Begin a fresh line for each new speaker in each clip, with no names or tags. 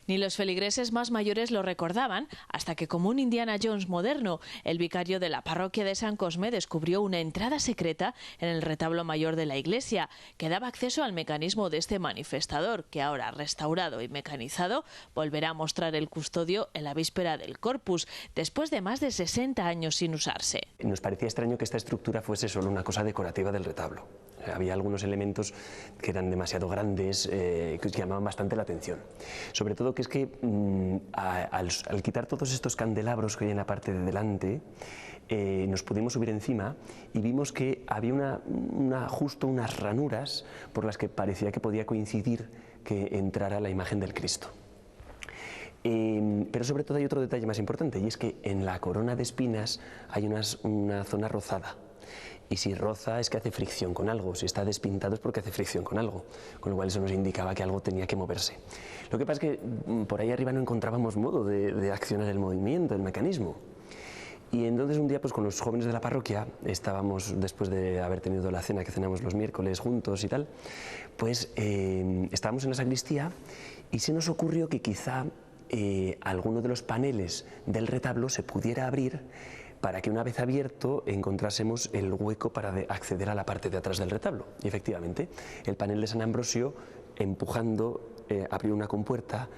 Ni los feligreses más mayores lo recordaban hasta que, como un Indiana Jones moderno, el vicario de la parroquia de San Cosme descubrió una entrada secreta en el retablo mayor de la iglesia que daba acceso al mecanismo de este manifestador que, ahora restaurado y mecanizado, volverá a mostrar el custodio en la víspera del Corpus, después de más de 60 años sin usarse.
Nos parecía extraño que esta estructura fuese solo una cosa decorativa del retablo. Había algunos elementos que eran demasiado grandes, que llamaban bastante la atención. Sobre todo que es que al quitar todos estos candelabros que hay en la parte de delante, nos pudimos subir encima y vimos que había justo unas ranuras por las que parecía que podía coincidir que entrara la imagen del Cristo. Pero sobre todo hay otro detalle más importante, y es que en la corona de espinas hay una zona rozada. Y si roza es que hace fricción con algo, si está despintado es porque hace fricción con algo, con lo cual eso nos indicaba que algo tenía que moverse. Lo que pasa es que por ahí arriba no encontrábamos modo de accionar el movimiento, el mecanismo. Y entonces un día, pues con los jóvenes de la parroquia, estábamos, después de haber tenido la cena que cenamos los miércoles juntos y tal, pues estábamos en la sacristía y se nos ocurrió que quizá alguno de los paneles del retablo se pudiera abrir para que, una vez abierto, encontrásemos el hueco para acceder a la parte de atrás del retablo. Y efectivamente, el panel de San Ambrosio, empujando, abrió una compuerta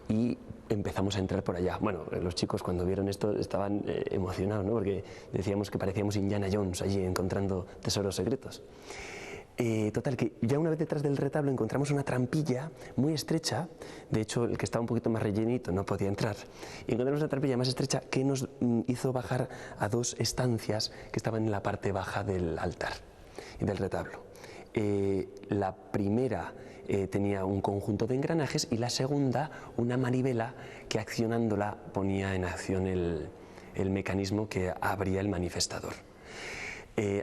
y empezamos a entrar por allá. Bueno, los chicos cuando vieron esto estaban emocionados, ¿no? Porque decíamos que parecíamos Indiana Jones allí encontrando tesoros secretos. Total, que ya una vez detrás del retablo encontramos una trampilla muy estrecha, de hecho el que estaba un poquito más rellenito no podía entrar, y encontramos una trampilla más estrecha que nos hizo bajar a dos estancias que estaban en la parte baja del altar y del retablo. La primera tenía un conjunto de engranajes y la segunda una manivela que, accionándola, ponía en acción el mecanismo que abría el manifestador.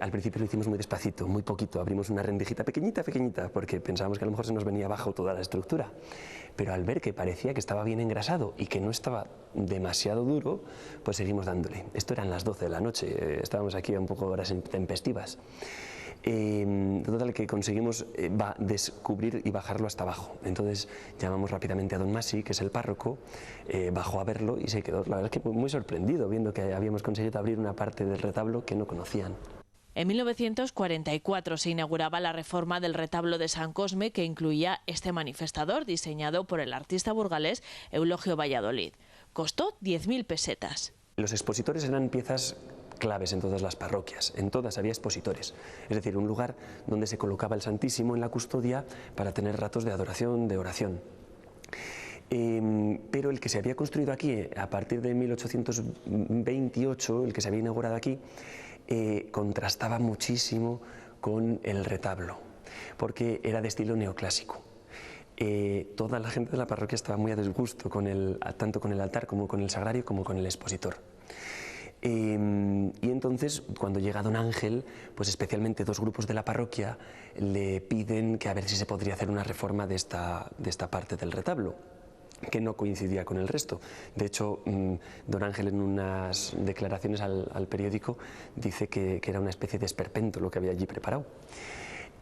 Al principio lo hicimos muy despacito, muy poquito, abrimos una rendijita pequeñita, porque pensábamos que a lo mejor se nos venía abajo toda la estructura, pero al ver que parecía que estaba bien engrasado y que no estaba demasiado duro, pues seguimos dándole. Esto eran las 12 de la noche, estábamos aquí a un poco horas tempestivas. Total, que conseguimos descubrir y bajarlo hasta abajo. Entonces llamamos rápidamente a don Masi, que es el párroco, bajó a verlo y se quedó, la verdad es que muy sorprendido, viendo que habíamos conseguido abrir una parte del retablo que no conocían.
En 1944 se inauguraba la reforma del retablo de San Cosme, que incluía este manifestador diseñado por el artista burgalés Eulogio Valladolid. Costó 10.000 pesetas.
Los expositores eran piezas claves en todas las parroquias, en todas había expositores, es decir, un lugar donde se colocaba el Santísimo en la custodia para tener ratos de adoración, de oración. Pero el que se había construido aquí a partir de 1828, el que se había inaugurado aquí, contrastaba muchísimo con el retablo, porque era de estilo neoclásico. Toda la gente de la parroquia estaba muy a disgusto tanto con el altar como con el sagrario como con el expositor. Y entonces, cuando llega don Ángel, pues especialmente dos grupos de la parroquia le piden que a ver si se podría hacer una reforma de esta parte del retablo, que no coincidía con el resto. De hecho, don Ángel, en unas declaraciones al periódico, dice que era una especie de esperpento lo que había allí preparado.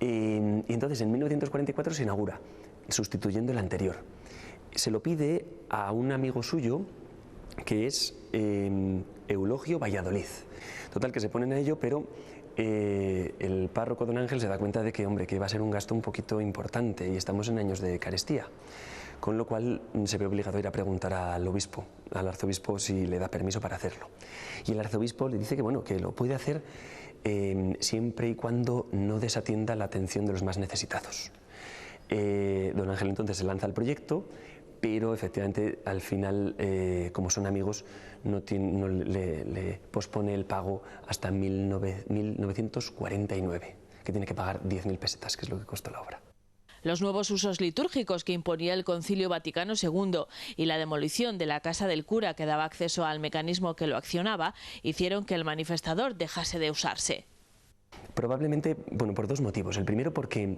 Y entonces, en 1944 se inaugura, sustituyendo el anterior. Se lo pide a un amigo suyo, que es Eulogio Valladolid. Total, que se ponen a ello, pero el párroco don Ángel se da cuenta de que, hombre, que va a ser un gasto un poquito importante y estamos en años de carestía, con lo cual se ve obligado a ir a preguntar al obispo, al arzobispo, si le da permiso para hacerlo. Y el arzobispo le dice que bueno, que lo puede hacer siempre y cuando no desatienda la atención de los más necesitados. Don Ángel entonces se lanza al proyecto, pero efectivamente al final, como son amigos, le pospone el pago hasta 1949, que tiene que pagar 10.000 pesetas, que es lo que costó la obra.
Los nuevos usos litúrgicos que imponía el Concilio Vaticano II y la demolición de la casa del cura, que daba acceso al mecanismo que lo accionaba, hicieron que el manifestador dejase de usarse.
Probablemente, bueno, por dos motivos. El primero, porque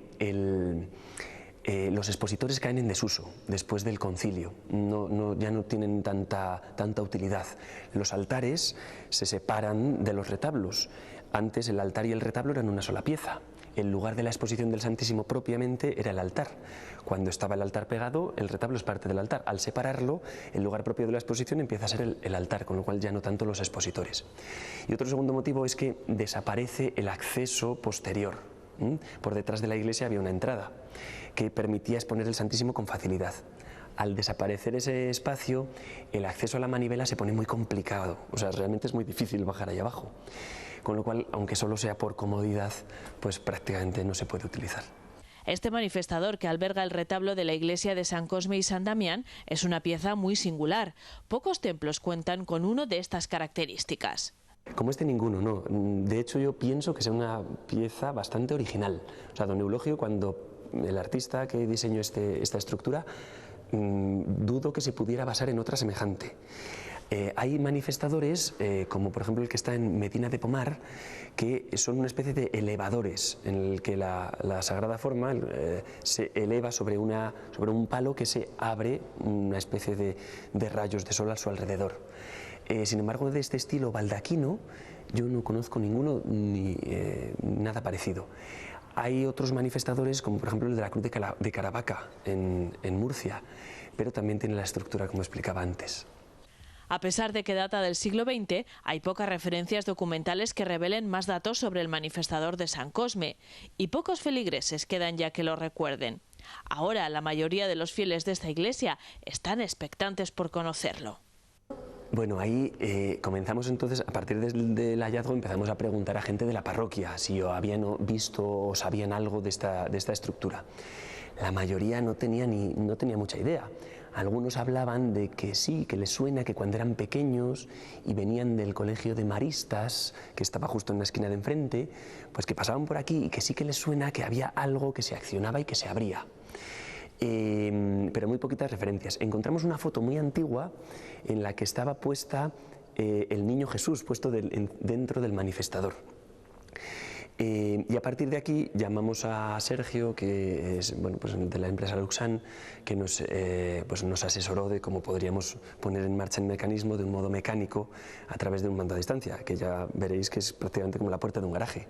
los expositores caen en desuso después del concilio, ya no tienen tanta utilidad. Los altares se separan de los retablos. Antes el altar y el retablo eran una sola pieza el lugar de la exposición del Santísimo propiamente era el altar. Cuando estaba el altar pegado, el retablo es parte del altar. Al separarlo, el lugar propio de la exposición empieza a ser el altar, con lo cual ya no tanto los expositores. Y otro segundo motivo es que desaparece el acceso posterior. Por detrás de la iglesia había una entrada que permitía exponer el Santísimo con facilidad. Al desaparecer ese espacio, el acceso a la manivela se pone muy complicado, o sea, realmente es muy difícil bajar ahí abajo, con lo cual, aunque solo sea por comodidad, pues prácticamente no se puede utilizar.
Este manifestador que alberga el retablo de la iglesia de San Cosme y San Damián es una pieza muy singular. Pocos templos cuentan con uno de estas características.
Como este ninguno, no. De hecho, yo pienso que es una pieza bastante original. O sea, don Eulogio, cuando el artista que diseñó esta estructura, dudo que se pudiera basar en otra semejante. Hay manifestadores, como por ejemplo el que está en Medina de Pomar, que son una especie de elevadores en el que la sagrada forma se eleva sobre un palo que se abre una especie de rayos de sol a su alrededor. Sin embargo, de este estilo baldaquino yo no conozco ninguno ni nada parecido. Hay otros manifestadores, como por ejemplo el de la Cruz de Caravaca en Murcia, pero también tiene la estructura como explicaba antes.
A pesar de que data del siglo XX, hay pocas referencias documentales que revelen más datos sobre el manifestador de San Cosme, y pocos feligreses quedan ya que lo recuerden. Ahora la mayoría de los fieles de esta iglesia están expectantes por conocerlo.
Bueno, ahí comenzamos entonces, a partir del hallazgo empezamos a preguntar a gente de la parroquia si habían visto o sabían algo de esta estructura. La mayoría no tenía mucha idea. Algunos hablaban de que sí, que les suena que cuando eran pequeños y venían del colegio de maristas, que estaba justo en la esquina de enfrente, pues que pasaban por aquí y que sí que les suena que había algo que se accionaba y que se abría. Pero muy poquitas referencias. Encontramos una foto muy antigua en la que estaba puesta el niño Jesús, puesto dentro del manifestador. Y a partir de aquí llamamos a Sergio, que es pues de la empresa Luxan, que nos asesoró de cómo podríamos poner en marcha el mecanismo de un modo mecánico a través de un mando a distancia, que ya veréis que es prácticamente como la puerta de un garaje.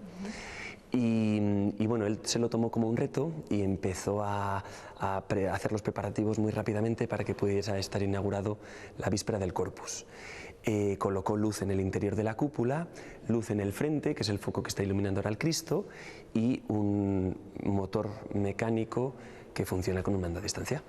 Y bueno, él se lo tomó como un reto y empezó a hacer los preparativos muy rápidamente para que pudiera estar inaugurado la víspera del Corpus. Colocó luz en el interior de la cúpula, luz en el frente, que es el foco que está iluminando ahora al Cristo, y un motor mecánico que funciona con un mando a distancia.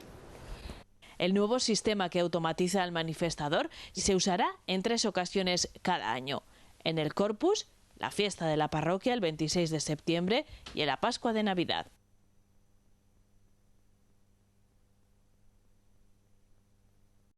El nuevo sistema que automatiza el manifestador se usará en 3 ocasiones cada año: en el Corpus, la fiesta de la parroquia el 26 de septiembre y en la Pascua de Navidad.